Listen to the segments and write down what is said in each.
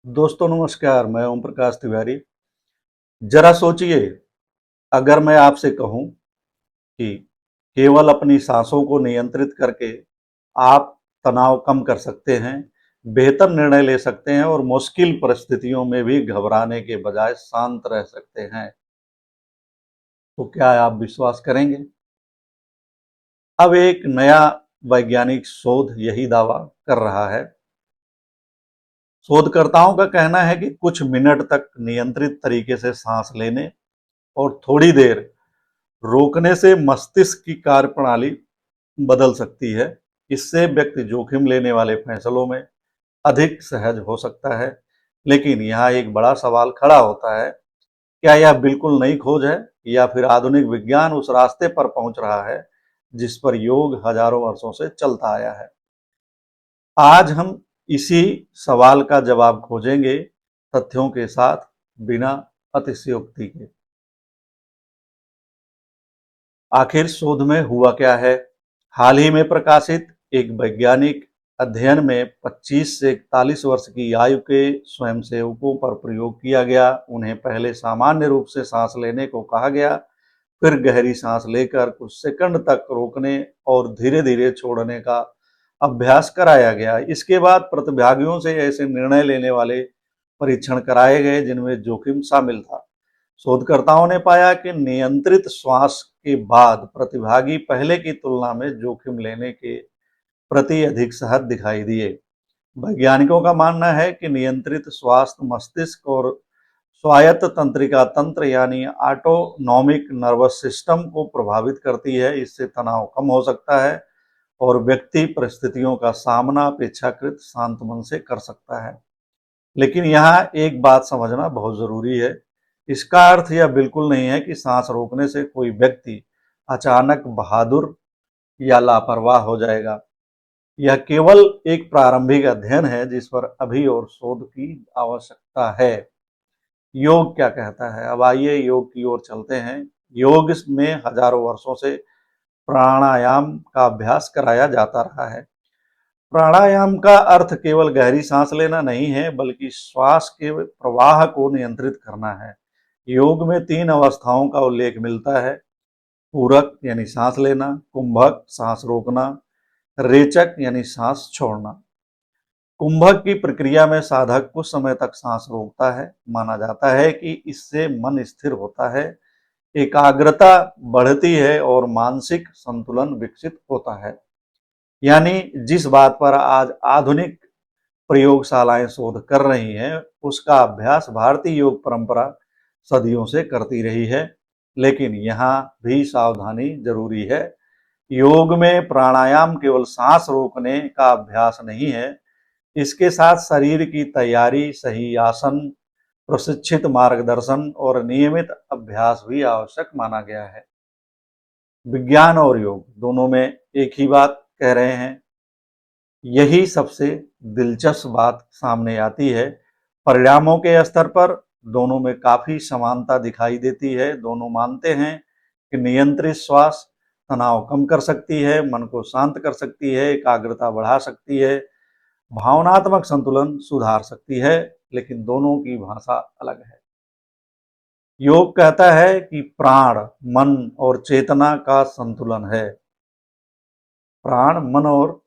दोस्तों नमस्कार, मैं ओम प्रकाश तिवारी। जरा सोचिए, अगर मैं आपसे कहूं कि केवल अपनी सांसों को नियंत्रित करके आप तनाव कम कर सकते हैं, बेहतर निर्णय ले सकते हैं और मुश्किल परिस्थितियों में भी घबराने के बजाय शांत रह सकते हैं, तो क्या आप विश्वास करेंगे? अब एक नया वैज्ञानिक शोध यही दावा कर रहा है। शोधकर्ताओं का कहना है कि कुछ मिनट तक नियंत्रित तरीके से सांस लेने और थोड़ी देर रोकने से मस्तिष्क की कार्यप्रणाली बदल सकती है। इससे व्यक्ति जोखिम लेने वाले फैसलों में अधिक सहज हो सकता है। लेकिन यहाँ एक बड़ा सवाल खड़ा होता है, क्या यह बिल्कुल नई खोज है या फिर आधुनिक विज्ञान उस रास्ते पर पहुंच रहा है जिस पर योग हजारों वर्षों से चलता आया है? आज हम इसी सवाल का जवाब खोजेंगे, तथ्यों के साथ, बिना अतिशयोक्ति के। आखिर शोध में हुआ क्या है? हाल ही में प्रकाशित एक वैज्ञानिक अध्ययन में 25 से 41 वर्ष की आयु के स्वयंसेवकों पर प्रयोग किया गया। उन्हें पहले सामान्य रूप से सांस लेने को कहा गया, फिर गहरी सांस लेकर कुछ सेकंड तक रोकने और धीरे धीरे छोड़ने का अभ्यास कराया गया। इसके बाद प्रतिभागियों से ऐसे निर्णय लेने वाले परीक्षण कराए गए जिनमें जोखिम शामिल था। शोधकर्ताओं ने पाया कि नियंत्रित श्वास के बाद प्रतिभागी पहले की तुलना में जोखिम लेने के प्रति अधिक सहज दिखाई दिए। वैज्ञानिकों का मानना है कि नियंत्रित श्वास मस्तिष्क और स्वायत्त तंत्रिका तंत्र यानी ऑटोनॉमिक नर्वस सिस्टम को प्रभावित करती है। इससे तनाव कम हो सकता है और व्यक्ति परिस्थितियों का सामना अपेक्षाकृत शांत मन से कर सकता है। लेकिन यहाँ एक बात समझना बहुत जरूरी है। इसका अर्थ यह बिल्कुल नहीं है कि सांस रोकने से कोई व्यक्ति अचानक बहादुर या लापरवाह हो जाएगा। यह केवल एक प्रारंभिक अध्ययन है जिस पर अभी और शोध की आवश्यकता है। योग क्या कहता है? अब आइए योग की ओर चलते हैं। योग में हजारों वर्षों से प्राणायाम का अभ्यास कराया जाता रहा है। प्राणायाम का अर्थ केवल गहरी सांस लेना नहीं है, बल्कि श्वास के प्रवाह को नियंत्रित करना है। योग में 3 अवस्थाओं का उल्लेख मिलता है: पूरक यानी सांस लेना, कुंभक सांस रोकना, रेचक यानी सांस छोड़ना। कुंभक की प्रक्रिया में साधक कुछ समय तक सांस रोकता है। माना जाता है कि इससे मन स्थिर होता है, एकाग्रता बढ़ती है और मानसिक संतुलन विकसित होता है। यानी जिस बात पर आज आधुनिक प्रयोगशालाएं शोध कर रही हैं, उसका अभ्यास भारतीय योग परंपरा सदियों से करती रही है। लेकिन यहाँ भी सावधानी जरूरी है। योग में प्राणायाम केवल सांस रोकने का अभ्यास नहीं है, इसके साथ शरीर की तैयारी, सही आसन, प्रशिक्षित मार्गदर्शन और नियमित अभ्यास भी आवश्यक माना गया है। विज्ञान और योग दोनों में एक ही बात कह रहे हैं। यही सबसे दिलचस्प बात सामने आती है। परिणामों के स्तर पर दोनों में काफी समानता दिखाई देती है। दोनों मानते हैं कि नियंत्रित श्वास तनाव कम कर सकती है, मन को शांत कर सकती है, एकाग्रता बढ़ा सकती है, भावनात्मक संतुलन सुधार सकती है, लेकिन दोनों की भाषा अलग है। योग कहता है कि प्राण, मन और चेतना का संतुलन है। प्राण, मन और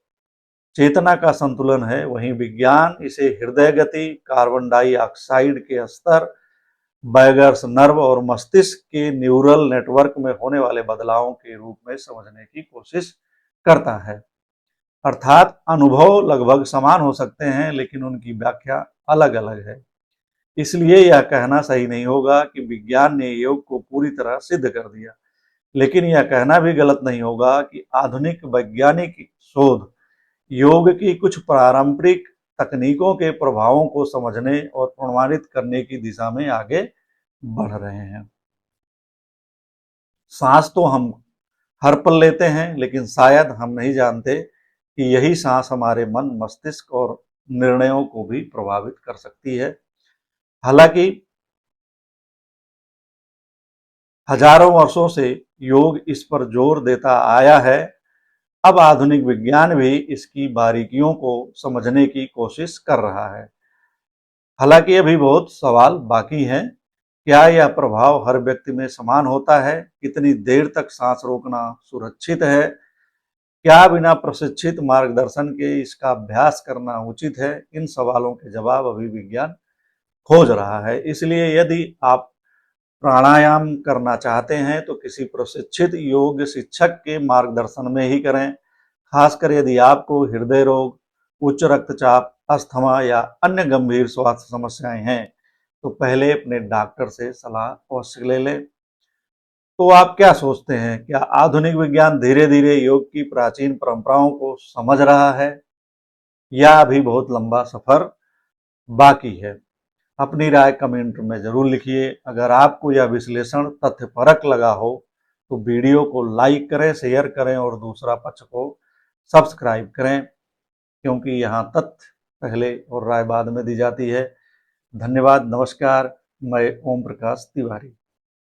चेतना का संतुलन है। वहीं विज्ञान इसे हृदय गति, कार्बन डाइऑक्साइड के स्तर, वैगस नर्व और मस्तिष्क के न्यूरल नेटवर्क में होने वाले बदलावों के रूप में समझने की कोशिश करता है। अर्थात अनुभव लगभग समान हो सकते हैं, लेकिन उनकी व्याख्या अलग अलग है। इसलिए यह कहना सही नहीं होगा कि विज्ञान ने योग को पूरी तरह सिद्ध कर दिया, लेकिन यह कहना भी गलत नहीं होगा कि आधुनिक वैज्ञानिक शोध योग की कुछ पारंपरिक तकनीकों के प्रभावों को समझने और प्रमाणित करने की दिशा में आगे बढ़ रहे हैं। सांस तो हम हर पल लेते हैं, लेकिन शायद हम नहीं जानते कि यही सांस हमारे मन, मस्तिष्क और निर्णयों को भी प्रभावित कर सकती है। हालांकि हजारों वर्षों से योग इस पर जोर देता आया है, अब आधुनिक विज्ञान भी इसकी बारीकियों को समझने की कोशिश कर रहा है। हालांकि अभी बहुत सवाल बाकी हैं। क्या यह प्रभाव हर व्यक्ति में समान होता है? कितनी देर तक सांस रोकना सुरक्षित है? क्या बिना प्रशिक्षित मार्गदर्शन के इसका अभ्यास करना उचित है? इन सवालों के जवाब अभी विज्ञान खोज रहा है। इसलिए यदि आप प्राणायाम करना चाहते हैं तो किसी प्रशिक्षित योग शिक्षक के मार्गदर्शन में ही करें। खासकर यदि आपको हृदय रोग, उच्च रक्तचाप, अस्थमा या अन्य गंभीर स्वास्थ्य समस्याएं हैं तो पहले अपने डॉक्टर से सलाह अवश्य ले लें। तो आप क्या सोचते हैं, क्या आधुनिक विज्ञान धीरे धीरे योग की प्राचीन परंपराओं को समझ रहा है या अभी बहुत लंबा सफर बाकी है? अपनी राय कमेंट में जरूर लिखिए। अगर आपको यह विश्लेषण तथ्यपरक लगा हो तो वीडियो को लाइक करें, शेयर करें और दूसरा पक्ष को सब्सक्राइब करें, क्योंकि यहाँ तथ्य पहले और राय बाद में दी जाती है। धन्यवाद, नमस्कार। मैं ओम प्रकाश तिवारी।